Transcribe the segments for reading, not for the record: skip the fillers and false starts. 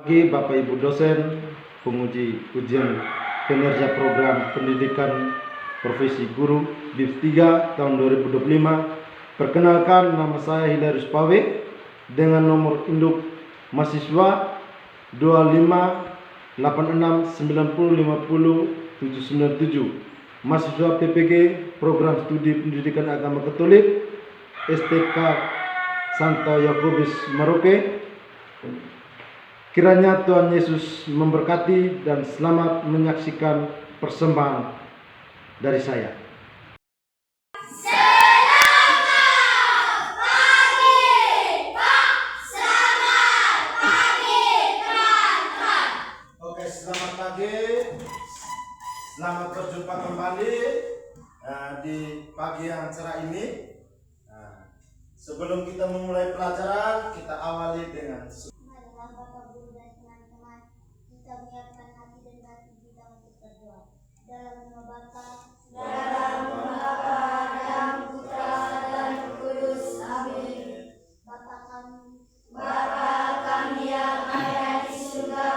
Bagi Bapak Ibu dosen, penguji ujian kinerja program pendidikan profesi guru DIPS 3 tahun 2025. Perkenalkan, nama saya Hilarius Pawe dengan nomor induk mahasiswa 258690507797, mahasiswa PPG Program Studi Pendidikan Agama Katolik STK Santo Yakobus Merauke. Kiranya Tuhan Yesus memberkati dan selamat menyaksikan persembahan dari saya. Selamat pagi, Pak. Selamat pagi, teman-teman. Oke, selamat pagi. Selamat berjumpa kembali di pagi yang cerah ini. Sebelum kita memulai pelajaran, kita awali dengan Bapak Guru dan teman-teman, kita menyiapkan hati dan batin kita untuk berdoa. Dalam nama Bapa, dalam Putra dan Roh Kudus. Amin. Bapa kami yang ada di surga,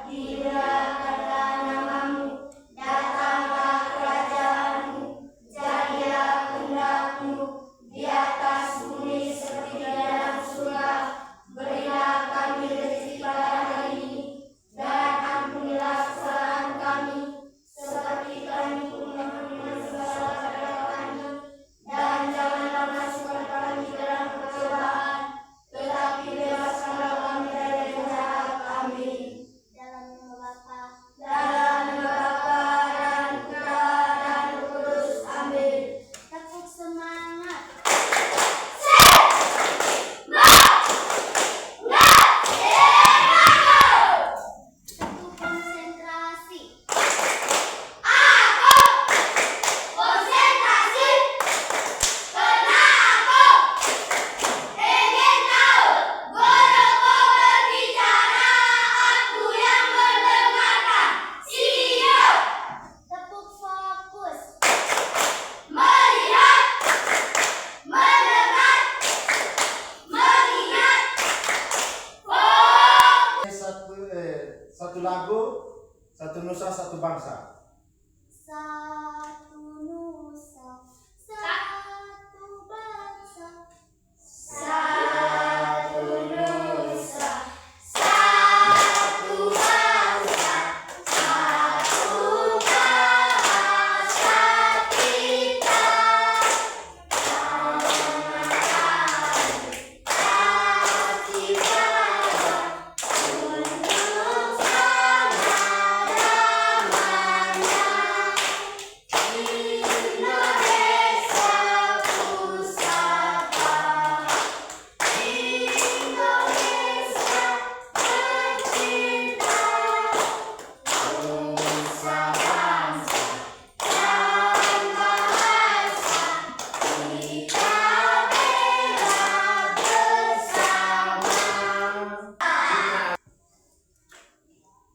dimuliakanlah namamu, datanglah kerajaanmu, jadilah kehendak-mu di atas bumi seperti di dalam surga. Berilah kami rezeki pada hari ini, dan ampunilah kesalahan kami, seperti kami pun mengampuni segala kepada kami. Dan janganlah masukkan kami ke dalam percobaan, tetapi bebaskanlah kami dari yang jahat. Amin. Dalam nama Bapa, dan Putra dan Roh Kudus. Amin. Tepuk semangat. satu lagu, satu nusa, satu bangsa. Satu nusa, satu bangsa. Satu nusa, satu bangsa. Satu bahasa kita.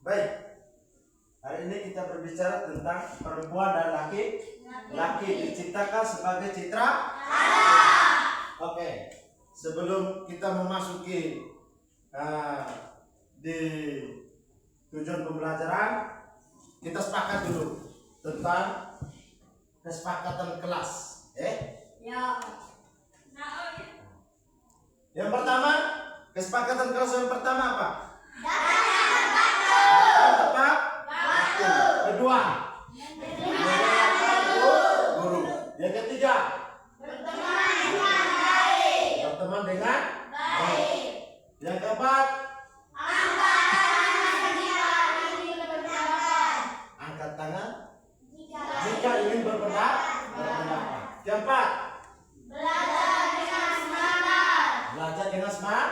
Baik, hari ini kita berbicara tentang perempuan dan laki diciptakan sebagai citra Allah. Oke, sebelum kita memasuki di tujuan pembelajaran, kita sepakat dulu tentang kesepakatan kelas. Ya. Yang pertama, kesepakatan kelas yang pertama apa? Tepat waktu. Kedua, guru. Yang ketiga, berteman dengan baik. Yang keempat, angkat tangan jika ingin berpendapat. Yang keempat, belajar dengan semangat.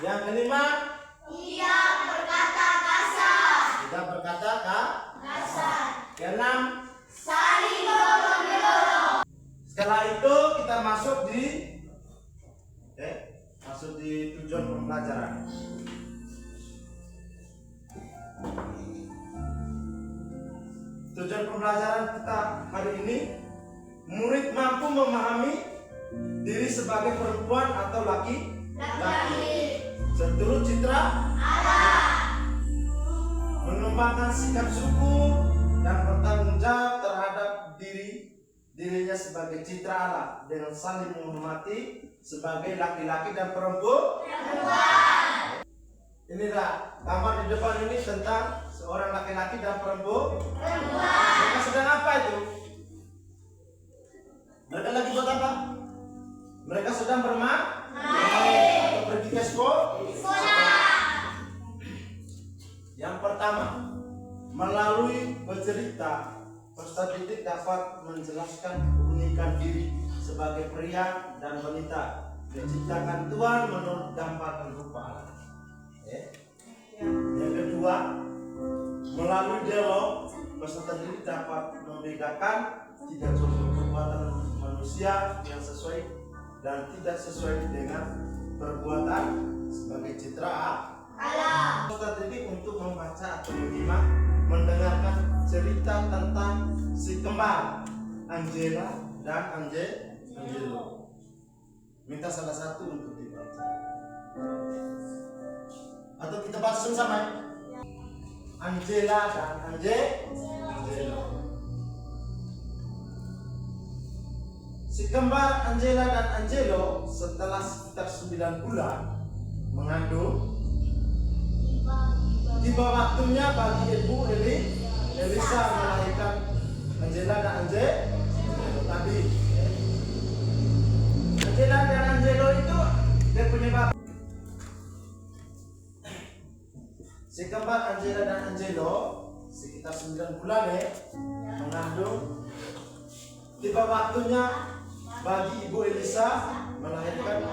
Yang kelima, tidak berkata kasar. Keenam, Saling dorong-dorong. setelah itu kita masuk di tujuan pembelajaran. Tujuan pembelajaran kita hari ini, murid mampu memahami diri sebagai perempuan atau laki-laki seturut citra Allah. mengembangkan sikap syukur dan bertanggung jawab terhadap dirinya sebagai citra Allah dengan saling menghormati sebagai laki-laki dan perempuan. Inilah gambar di depan ini tentang seorang laki-laki dan perempuan. Mereka sedang apa itu? Mereka lagi buat apa? Mereka sedang bermain atau pergi ke sekolah. Yang pertama, melalui bercerita, peserta didik dapat menjelaskan keunikan diri sebagai pria dan wanita diciptakan Tuhan menurut gambar dan rupa Allah. Yang kedua, melalui dialog, peserta didik dapat membedakan tiga contoh perbuatan manusia yang sesuai dan tidak sesuai dengan perbuatan sebagai citra Allah. Peserta didik untuk membaca atau mendengarkan cerita tentang si kembar Angela dan Angelo. Minta salah satu untuk dibaca. Atau kita baca sama-sama. Angela dan Angelo. Si kembar Angela dan Angelo setelah sekitar 9 bulan mengandung, tiba waktunya bagi ibu Elisa melahirkan Angela dan Angelo tadi. Angela dan Angelo itu dia punya bapak. Si kembar Angela dan Angelo sekitar 9 bulan mengandung, tiba waktunya bagi ibu Elisa melahirkan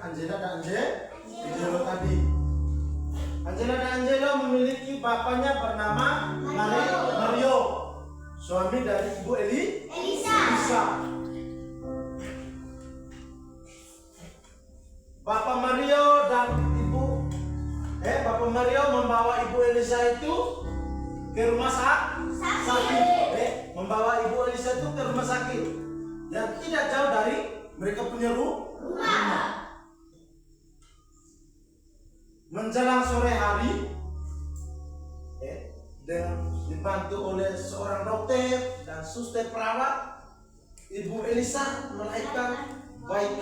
Angela dan Angelo tadi. Angela dan Angelo memiliki bapaknya bernama Mario, suami dari ibu Elisa. Bapak Mario membawa ibu Elisa itu ke rumah sakit. Membawa ibu Elisa itu ke rumah sakit yang tidak jauh dari mereka punya rumah. Menjelang sore hari, dengan dibantu oleh seorang dokter dan suster perawat, ibu Elisa melahirkan bayi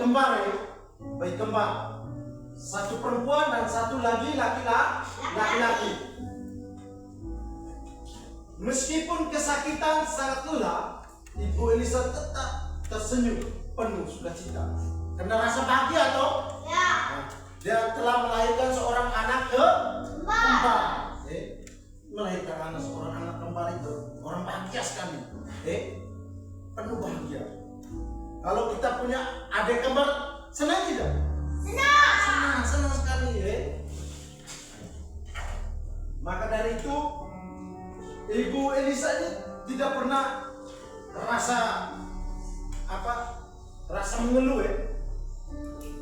kembar, satu perempuan dan satu lagi laki-laki. Meskipun kesakitan sangat lelah, ibu Elisa tetap tersenyum penuh sukacita karena rasa bahagia toh. Dia telah melahirkan seorang anak kembar. Melahirkan seorang anak kembar itu orang bahagia sekali. Penuh bahagia. Kalau kita punya adik kembar, senang tidak? Senang sekali. Maka dari itu, ibu Elisa ini tidak pernah rasa mengeluh.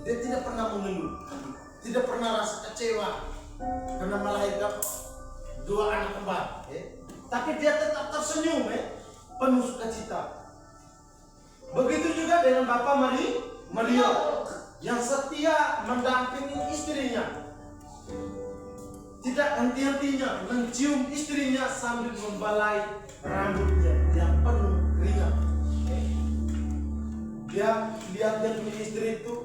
Dia tidak pernah mengeluh, tidak pernah rasa kecewa karena melahirkan dua anak kembar. Tapi dia tetap tersenyum, penuh sukacita. Begitu juga dengan Bapak Mario yang setia mendampingi istrinya, tidak henti-hentinya mencium istrinya sambil membalai rambutnya yang penuh keringat. Dia lihat dia punya istri itu,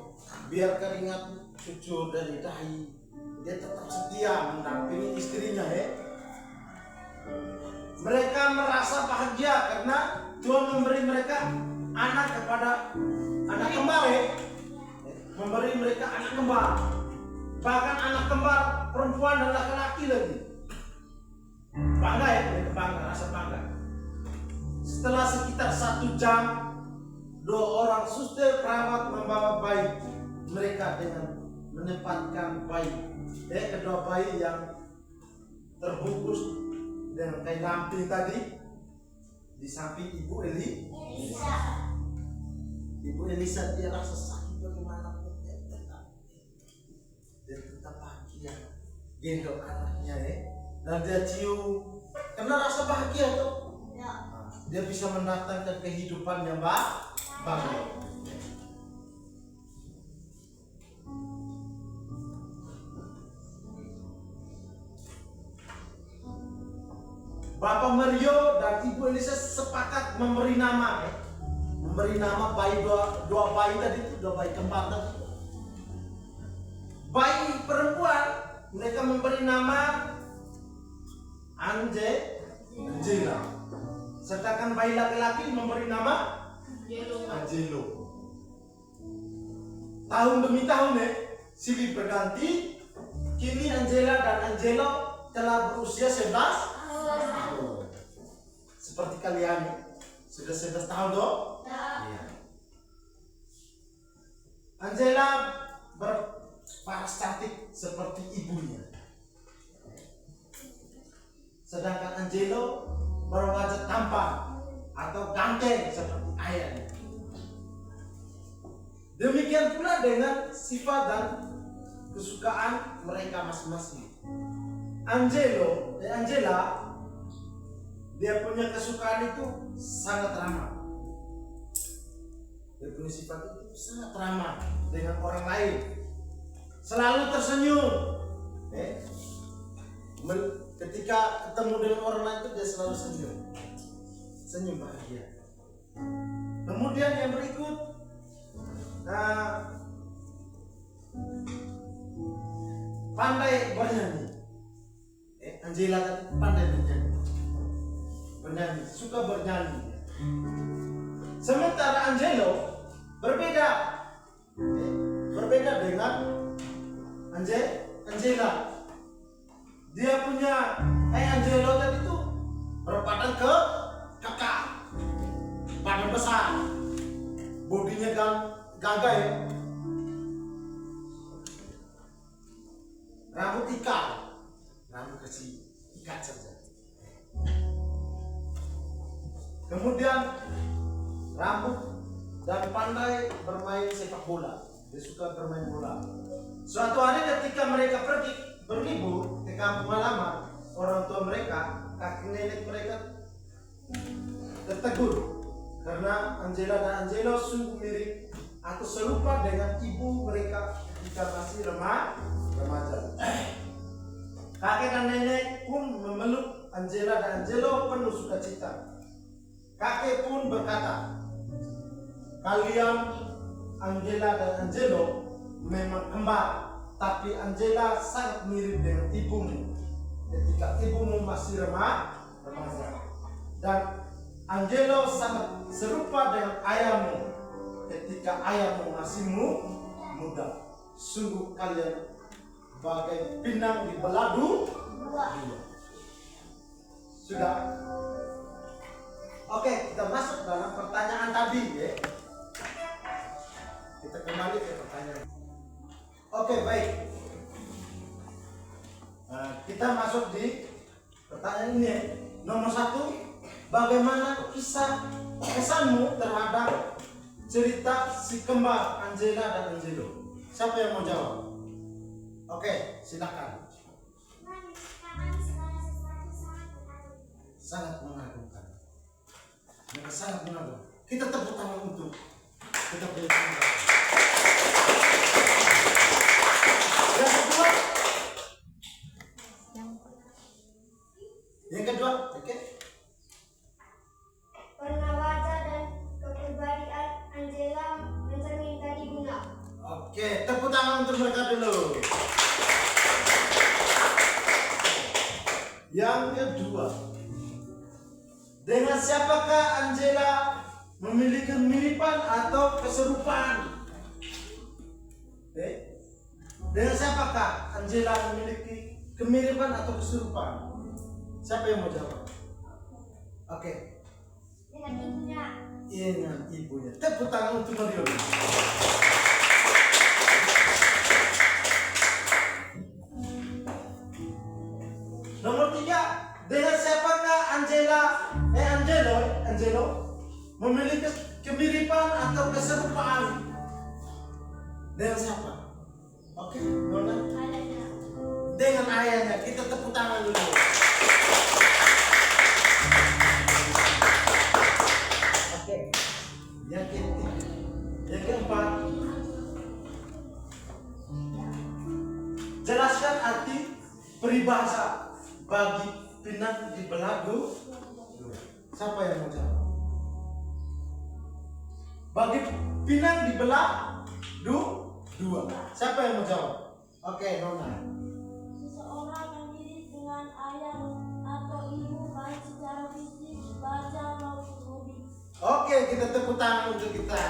biar keringat cucur dari dahi, dia tetap setia mendampingi istrinya. Mereka merasa bahagia karena Tuhan memberi mereka anak kembar. Memberi mereka anak kembar, bahkan anak kembar perempuan dan laki-laki lagi. Bangga mereka rasa bangga. Setelah sekitar 1 jam, 2 orang suster perawat membawa bayi mereka dengan menempatkan kedua bayi yang terbungkus dengan kain lampin tadi di samping ibu Elisa. Ibu Elisa dia rasa sakit bagaimanapun dia tetap bahagia gendong anaknya dan dia cium karena rasa bahagia tuh. Dia bisa mendatangkan kehidupan yang baru. Bapak Mario dan Ibu Elisa sepakat memberi nama, bayi dua bayi tadi itu, dua bayi kembar tadi. Bayi perempuan mereka memberi nama Angela, sedangkan bayi laki-laki memberi nama Angelo. Tahun demi tahun silih berganti. Kini Angela dan Angelo telah berusia 11 tahun. Seperti kalian sudah 11 tahun toh? Iya. Angela berparas cantik seperti ibunya. Sedangkan Angelo berwajah tampan atau ganteng seperti ayahnya. Demikian pula dengan sifat dan kesukaan mereka masing-masing. Angela, dia punya kesukaan itu sangat ramah. Dia punya sifat itu sangat ramah dengan orang lain. Selalu tersenyum. Ketika ketemu dengan orang lain itu dia selalu senyum bahagia. Kemudian yang berikut, pandai bernyanyi. Angela tadi pandai bernyanyi, suka bernyanyi. Sementara Angelo berbeda dengan Angela. Dia punya Angelo tadi itu berbadan kekar, badan besar, bodinya gagah ya. Rambut kecil, ikat saja. Kemudian rambut dan pandai bermain sepak bola. Dia suka bermain bola. Suatu hari ketika mereka pergi berlibur ke kampung halaman, orang tua mereka, kakek nenek mereka tertegur karena Angela dan Angelo sungguh mirip atau serupa dengan ibu mereka ketika masih remaja. Kakek dan nenek pun memeluk Angela dan Angelo penuh sukacita. Kakek pun berkata, kalian Angela dan Angelo memang kembar, tapi Angela sangat mirip dengan ibumu ketika ibumu masih remaja, dan Angelo sangat serupa dengan ayahmu ketika ayahmu masih muda. Sungguh kalian bagai pinang di beladu. Sudah. Oke, kita masuk dalam pertanyaan tadi ya. Kita kembali ke pertanyaan. Oke, baik. Kita masuk di pertanyaan ini. Nomor 1, bagaimana kesanmu terhadap cerita si kembar Angela dan Angelo? Siapa yang mau jawab? Oke, silakan. Sangat mengagumkan. Mereka sangat mengagumkan. Kita tepuk tangan untuk kita punya kembar. Yang kedua, oke. Warna wajah dan kepribadian Angela mencerminkan ibunya. Oke, tepuk tangan untuk mereka dulu. Yang kedua, dengan siapakah Angela memiliki kemiripan atau keserupaan? Dengan siapakah Angela memiliki kemiripan atau keserupaan? Siapa yang mau jawab? Oke. Dengan ibunya. Dengan ibunya. Tepuk tangan untuk Mario. Nomor 3, dengan siapakah Angelo memiliki kemiripan atau keserupaan? Dengan siapa? Oke, Nona. Ayahnya. Dengan ayahnya. Kita tepuk tangan dulu. Oke. Yang keempat, jelaskan arti peribahasa bagi pinang dibelah dua? Siapa yang mau jawab? Bagi pinang dibelah dua. Siapa yang mau jawab? Oke, Nona. Seseorang yang mirip dengan ayah atau ibu baik secara fisik, baca maupun hobi. Oke, kita tepuk tangan untuk kita.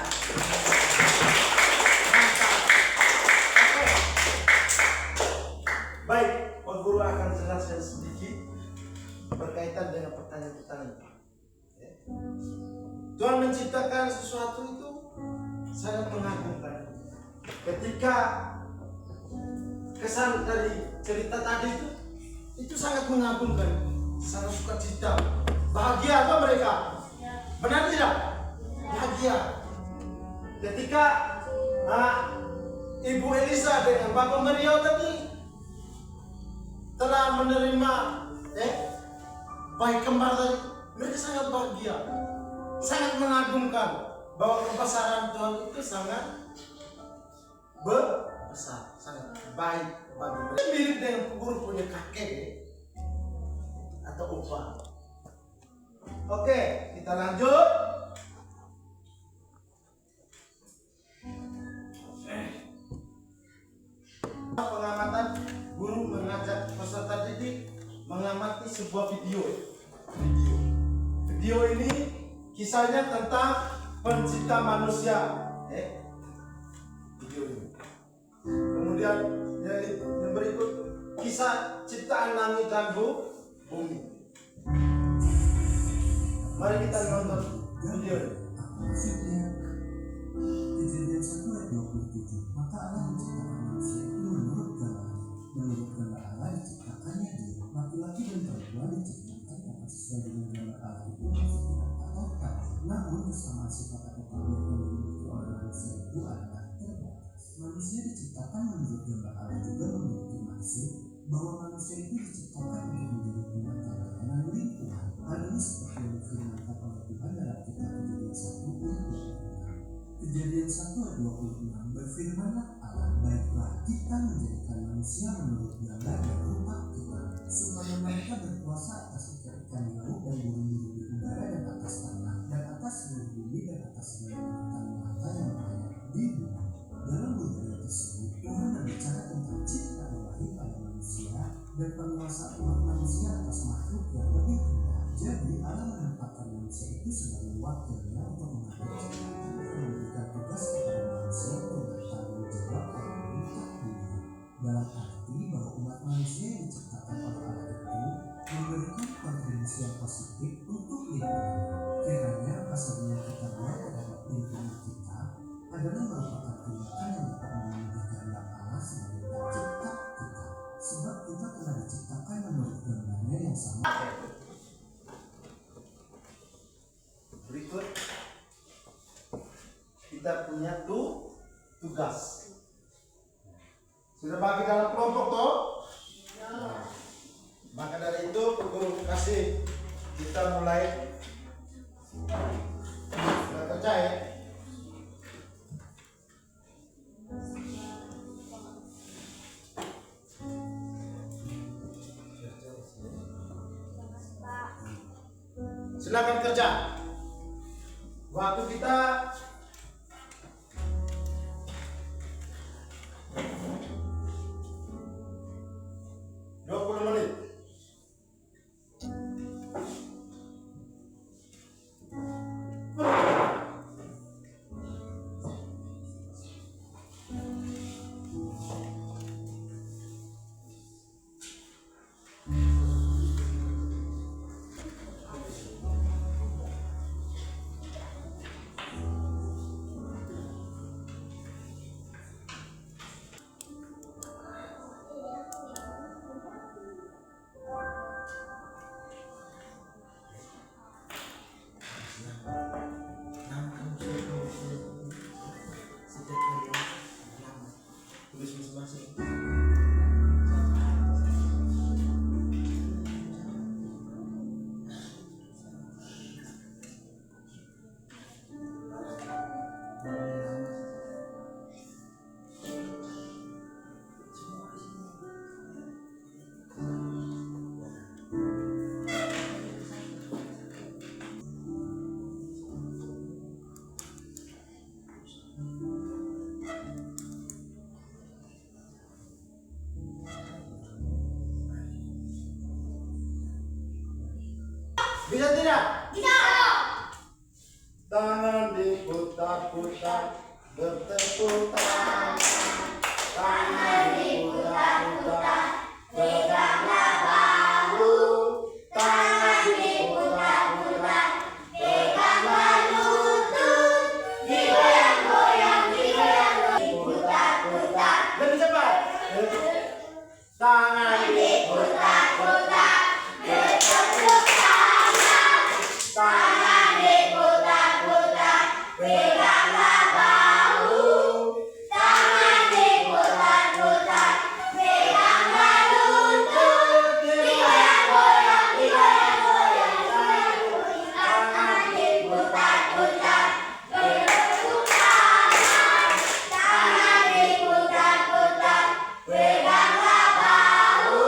Mantap. Oke. Baik, Pak Guru akan jelaskan sedikit berkaitan dengan pertanyaan-pertanyaan. Ya. Tuhan menciptakan sesuatu itu sangat mengagumkan. Ketika kesan dari cerita tadi itu sangat mengagumkan, sangat sukacita, bahagia apa mereka? Benar tidak? Bahagia. Ketika Ibu Elisa dengan Bapak Mario tadi telah menerima bayi kembar tadi, mereka sangat bahagia, sangat mengagumkan bahwa kebesaran Tuhan itu sangat besar, sangat baik bagi mereka. Mirip dengan guru punya kakek atau opa. Oke, kita lanjut. Pengamatan, guru mengajak peserta didik mengamati sebuah video. Video ini kisahnya tentang pencipta manusia. Video ini. Kemudian yang berikut kisah ciptaan langit dan bumi. Mari kita nonton video ini. Kejadian 1 ayat 27. Maka Allah menciptakan manusia itu menurut gambar Allah diciptakannya dia, laki-laki dan perempuan diciptakan dapat sesuai dengan gambar Allah itu atau tak. Namun kesamaan sifat atau kalian yang dimiliki oleh manusia itu adalah terbatas. Manusia diciptakan menurut gambar Allah juga memiliki maksud bahwa manusia itu diciptakan untuk menjadi penata layanan lingkungan. Hal ini seperti yang difirmankan oleh Tuhan dalam kitab Kejadian 1 ayat 26. Kejadian 1 ayat 26 berfirmanlah Allah, baiklah kita menjadikan manusia menurut gambar dan rupa kita, supaya mereka berkuasa atas ikan di laut dan burung-burung di udara dan atas tanah dan atas seluruh bumi dan atas segala binatang melata yang berhayat di bumi. Dalam budaya tersebut Tuhan berbicara tentang cipta ilahi pada manusia dan penguasaan umat manusia atas makhluk yang lebih rendah. Jadi Allah menempatkan manusia itu sebagai wakilnya untuk mengatur ciptaan dan memberikan tugas kepada manusia untuk bertanggung jawab atas berita dunia. Dalam arti bahwa umat manusia yang diciptakan oleh Allah itu memberikan kontribusi yang positif untuk lingkungan. Kiranya pasalnya kita buat terhadap lingkungan kita adalah merupakan tindakan yang dapat memenuhi kehendak Allah sebagai pencipta kita, sebab kita telah diciptakan menurut gambarnya yang sama. Berikut kita punya tugas. Sudah bagi dalam kelompok toh? Nah, maka dari itu guru kasih kita mulai. Sudah kerja ya? Silakan kerja. Waktu kita 20 menit. Bisa tidak? Bisa. Tangan diputar-putar, bertepuk tangan. Tangan diputar-putar, peganglah bahu. Tangan diputar-putar, peganglah lutut. Digoyang-goyang, digoyang-goyang, diputar-putar. Lebih cepat. Tangan diputar-putar, bertepuk tangan. Tangan diputar-putar, peganglah bahu. Tangan diputar-putar, peganglah lutut. Digoyang-goyang, digoyang-goyang, digoyang-goyang. Tangan diputar-putar, bertepuk tangan. Tangan diputar-putar, peganglah bahu.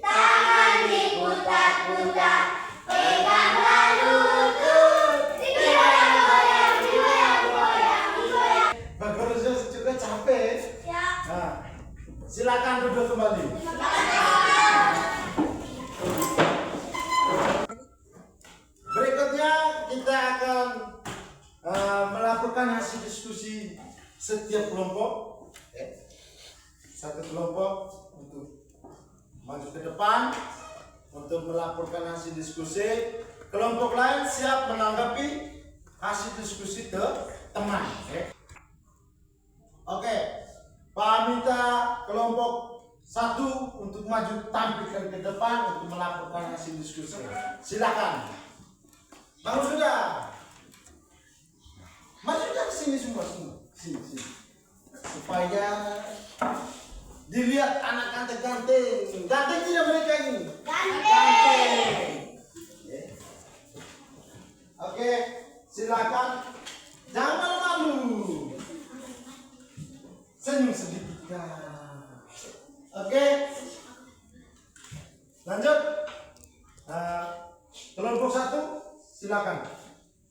Tangan diputar-putar, peganglah lutut. Digoyang-goyang, digoyang-goyang, digoyang. Bagusnya juga capek. Ya. Nah, silakan duduk kembali. Berikutnya kita akan melakukan hasil diskusi setiap kelompok. Satu kelompok untuk maju ke depan untuk melaporkan hasil diskusi. Kelompok lain siap menanggapi hasil diskusi ke teman. Oke, Pak minta kelompok satu untuk maju tampilkan ke depan untuk melaporkan hasil diskusi. Silakan. Bangun sudah. Masukkan ke sini semua. Sini. Supaya dilihat anak ganteng. Ganteng tidak mereka ini? Ganteng. Oke, silakan. Jangan malu-malu. Senyum sedikit. Oke. Lanjut. Kelompok satu, silakan.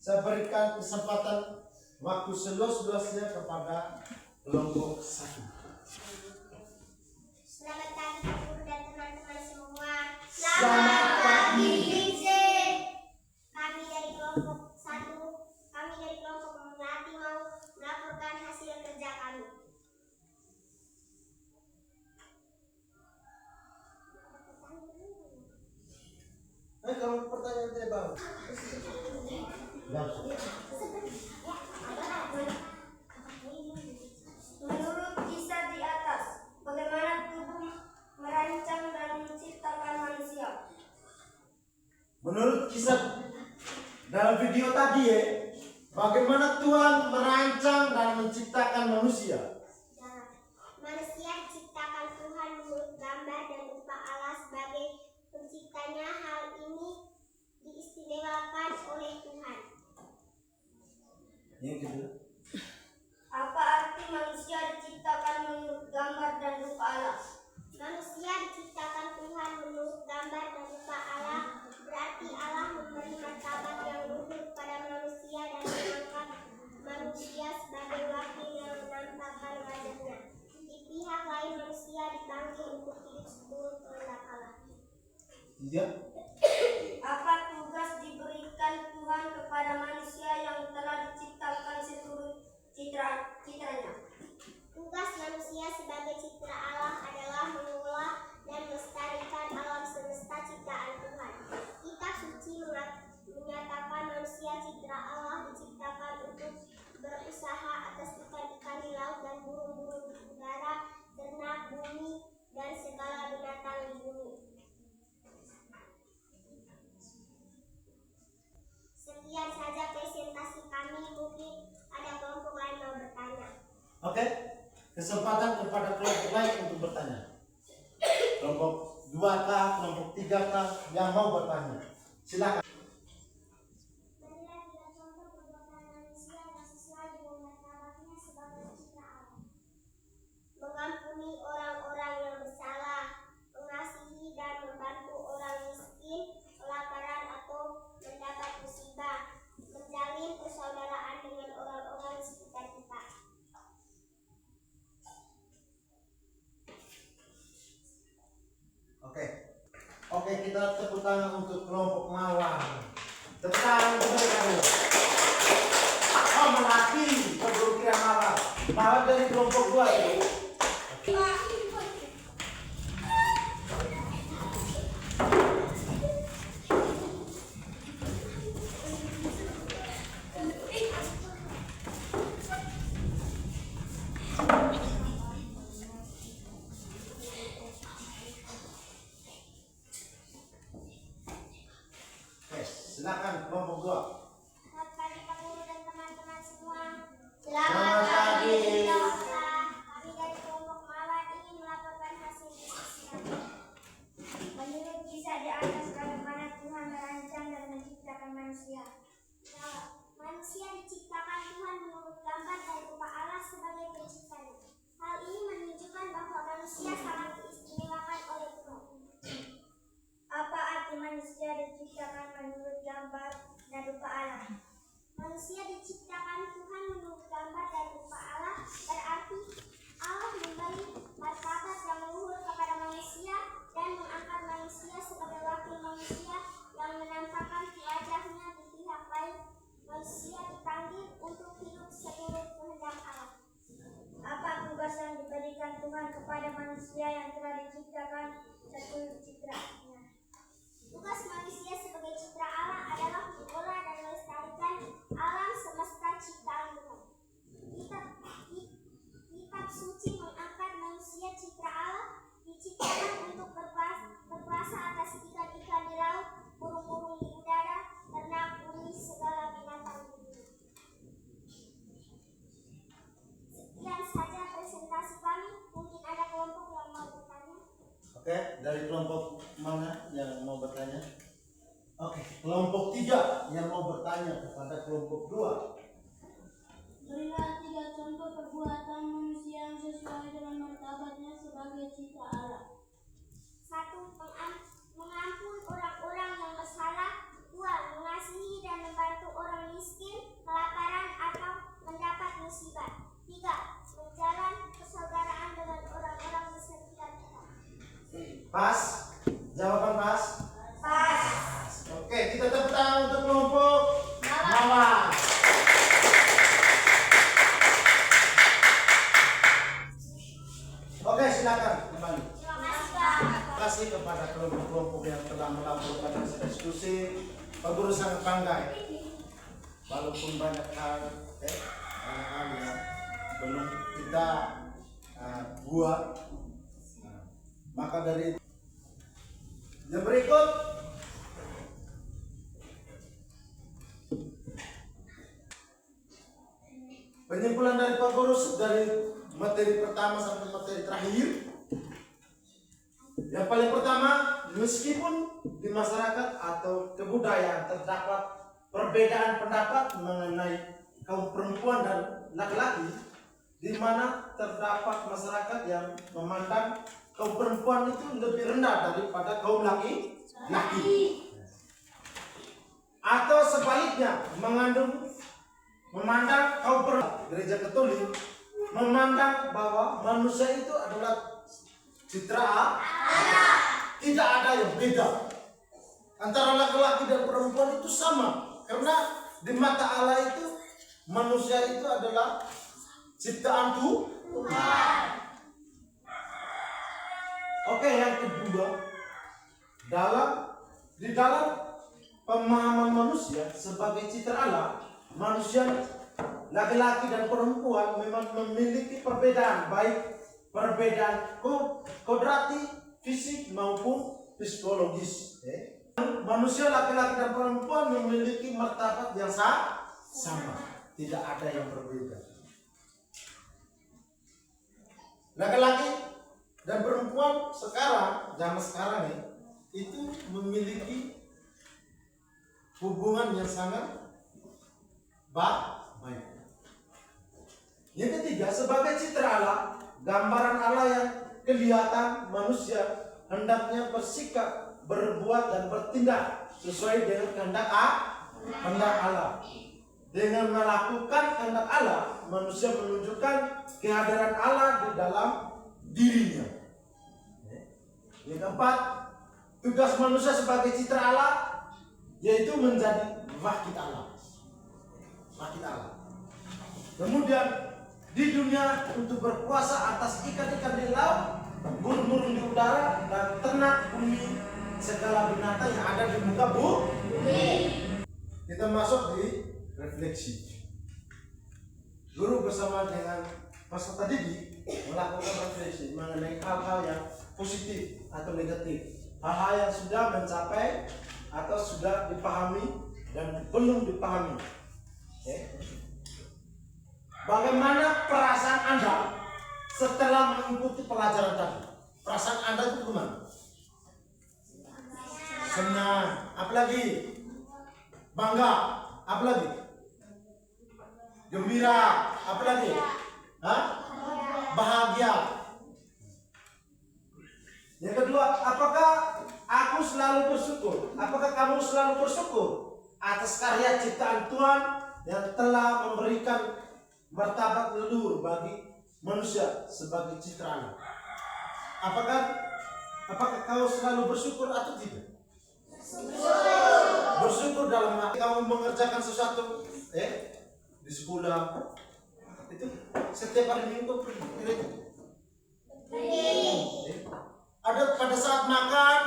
Saya berikan kesempatan waktu seluas-luasnya kepada kelompok satu. Selamat pagi guru dan teman-teman semua. Selamat pagi. Kami dari kelompok 1, kami dari kelompok Melati mau melaporkan hasil kerja kami. Kalau pertanyaan tidak bang. Menurut kisah di atas, bagaimana tubuh merancang dan menciptakan manusia? Menurut kisah dalam video tadi bagaimana Tuhan merancang dan menciptakan manusia? Manusia diciptakan Tuhan menurut gambar dan rupa Allah sebagai penciptanya. Hal ini diistimewakan oleh Tuhan. Yang kedua. Apa arti manusia diciptakan menurut gambar dan rupa Allah? Manusia diciptakan Tuhan menurut gambar dan rupa Allah, berarti Allah memberi martabat yang luhur pada manusia dan mengangkat manusia sebagai wakil yang menampakkan wajahnya. Di pihak lain manusia dipanggil untuk hidup seturut kehendak Allah. Iya. Apa tugas diberikan Tuhan kepada manusia yang telah diciptakan seturut citranya? Tugas manusia sebagai citra Allah adalah mengelola dan melestarikan alam semesta ciptaan Tuhan. Kitab suci menyatakan manusia citra Allah diciptakan untuk berusaha atas ikan-ikan di laut dan burung-burung di udara, ternak bumi, dan segala binatang di bumi. Sekian saja presentasi kami, mungkin ada kelompok lain mau bertanya. Oke. Kesempatan kepada kelompok lain untuk bertanya. Kelompok 2 kah, kelompok 3 kah yang mau bertanya? Silakan. Berilah 3 contoh perbuatan manusia yang sesuai dengan martabatnya sebagai citra Allah. Mengampuni orang-orang yang bersalah, mengasihi dan membantu orang miskin, kelaparan atau mendapat musibah, menjalin persaudaraan dengan orang-orang di sekitar kita. Oke, Oke, kita tepuk tangan untuk kelompok mawar. Tepuk tangan untuk mereka dulu. Oh, melati perbukiran mawar. Mawar dari kelompok 2 itu. Silakan kelompok 2. Selamat pagi Pak Guru dan teman-teman semua. Selamat pagi. Kami dari kelompok mawar ingin melaporkan hasil diskusi kami. Menurut kisah di atas, bagaimana Tuhan merancang dan menciptakan manusia. Manusia diciptakan Tuhan menurut gambar dan rupa Allah sebagai penciptanya. Hal ini menunjukkan bahwa manusia sangat diistimewakan oleh Tuhan. Apa arti manusia diciptakan menurut gambar dan rupa Allah? Manusia diciptakan Tuhan menurut gambar dan rupa Allah, berarti Allah memberi martabat yang luhur kepada manusia dan mengangkat manusia sebagai wakil manusia yang menampakkan wajahnya di pihak lain. Manusia dipanggil untuk hidup seturut kehendak Allah. Apa tugas yang diberikan Tuhan kepada manusia yang telah diciptakan seturut citranya? Tugas manusia sebagai citra Allah adalah mengelola dan melestarikan alam semesta ciptaan Tuhan. Kitab suci mengangkat manusia citra Allah, diciptakan untuk berkuasa atas ikan-ikan di laut, burung-burung di udara, ternak bumi, segala binatang di bumi. Sekian saja presentasi kami. Mungkin ada kelompok yang mau bertanya. Oke, dari kelompok mana yang mau bertanya? Oke, kelompok 3 yang mau bertanya kepada kelompok 2. Berilah 3 contoh perbuatan manusia yang sesuai dengan martabatnya sebagai cipta Allah. 1. Mengampun orang-orang yang bersalah. 2. Mengasihi dan membantu orang miskin, kelaparan, atau mendapat musibah. 3. Menjalin persaudaraan dengan orang-orang di sekitar kita. Pas? Jawaban pas? Pas. Oke, kita tepuk tangan untuk kelompok mawar. Oke, silakan kembali. Terima kasih Pak. Terima kasih kepada kelompok-kelompok yang telah melaporkan hasil diskusi. Pak Guru sangat bangga. Walaupun banyak hal yang belum kita buat. Maka dari yang berikut, penyimpulan dari Pak Guru dari materi pertama sampai materi terakhir. Yang paling pertama, meskipun di masyarakat atau kebudayaan terdapat perbedaan pendapat mengenai kaum perempuan dan laki-laki, di mana terdapat masyarakat yang memandang kaum perempuan itu lebih rendah daripada kaum laki-laki. Atau sebaliknya, memandang kaum perempuan, Gereja Katolik memandang bahwa manusia itu adalah citra Allah. Tidak ada yang beda antara laki-laki dan perempuan, itu sama. Karena di mata Allah itu manusia itu adalah ciptaan Tuhan. Oke, yang kedua, di dalam pemahaman manusia sebagai citra Allah, manusia laki-laki dan perempuan memang memiliki perbedaan, baik perbedaan kodrati, fisik maupun psikologis. Manusia laki-laki dan perempuan memiliki martabat yang sama, tidak ada yang berbeda. Laki-laki dan perempuan zaman sekarang itu memiliki hubungan yang sangat baik. Yang ketiga, sebagai citra Allah, gambaran Allah yang kelihatan, manusia hendaknya bersikap, berbuat dan bertindak sesuai dengan kehendak Allah. Dengan melakukan kehendak Allah, manusia menunjukkan kehadiran Allah di dalam dirinya. Yang keempat, Tugas manusia sebagai citra Allah yaitu menjadi wakil Allah. Wakil Allah. Kemudian di dunia untuk berkuasa atas ikan-ikan di laut, burung-burung di udara, dan ternak bumi, segala binatang yang ada di muka bumi. Kita masuk di refleksi. Guru bersama dengan peserta didik melakukan refleksi mengenai hal-hal yang positif atau negatif, hal-hal yang sudah mencapai atau sudah dipahami dan belum dipahami. Bagaimana perasaan Anda setelah mengikuti pelajaran tadi? Perasaan Anda itu gimana? Senang, apalagi bangga, apalagi gembira, apalagi bahagia. Yang kedua, apakah aku selalu bersyukur? Apakah kamu selalu bersyukur atas karya ciptaan Tuhan yang telah memberikan martabat leluhur bagi manusia sebagai citraan? Apakah kau selalu bersyukur atau tidak? Bersyukur dalam arti kamu mengerjakan sesuatu di sekolah itu setiap hari Minggu pergi. Ada pada saat makan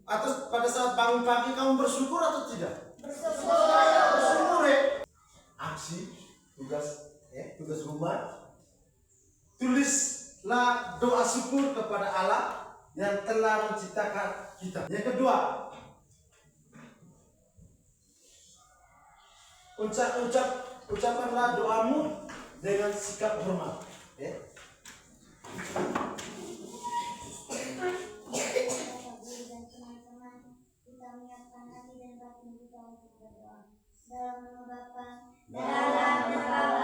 atau pada saat bangun pagi kamu bersyukur atau tidak? Bersyukur Aksi tugas rumah, tulislah doa syukur kepada Allah yang telah menciptakan kita. Yang kedua, ucapkanlah doamu dengan sikap hormat. Dan teman-teman, kita menyiapkan hati dan batin kita untuk berdoa. Dalam nama Bapa, dalam nama